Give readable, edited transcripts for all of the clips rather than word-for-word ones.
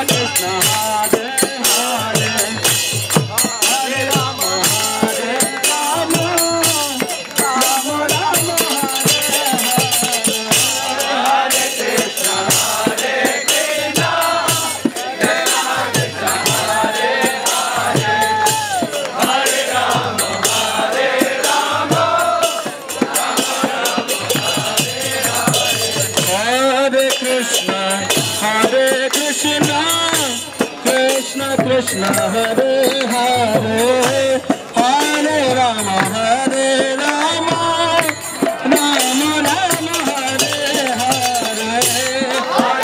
Krishna Hare Hare Hare Rama Hare Rama Rama Rama Hare Hare Hare Krishna Krishna Krishna Hare Hare Hare Rama Hare Rama Rama Rama Hare Hare Hare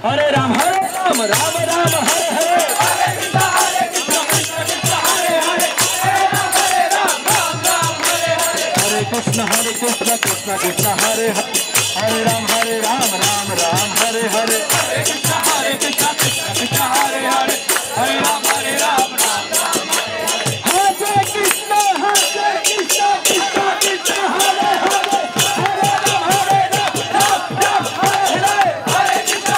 हरे राम राम राम हरे हरे हरे कृष्ण हरे हरे हरे राम राम हरे हरे हरे कृष्ण कृष्ण कृष्ण हरे हरे हरे राम राम हरे हरे हरे कृष्ण कृष्ण कृष्ण हरे हरे हरे राम राम हरे कृष्ण कृष्ण कृष्ण हरे हरे हरे राम राम हरे हरे हरे कृष्ण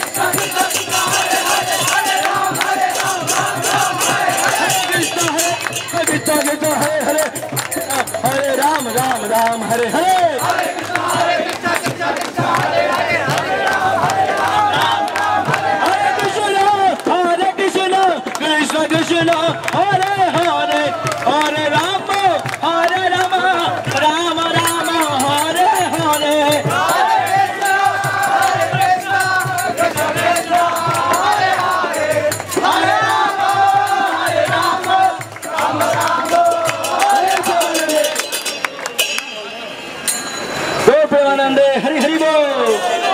कृष्ण कृष्ण हरे हरे हरे राम हरे हरे हरे कृष्ण कृष्ण कृष्ण हरे हरे हरे राम राम हरे हरे हरे कृष्ण कृष्ण हरे हरे हरे राम हरे हरे कृष्ण हरे हरे हरे राम राम हरे हरे हरे कृष्ण कृष्ण कृष्ण हरे हरे हरे राम हरे हरे कृष्ण कृष्ण कृष्ण हरे हरे हरे राम राम हरे हरे गोपानंदे हरि हरि बोल।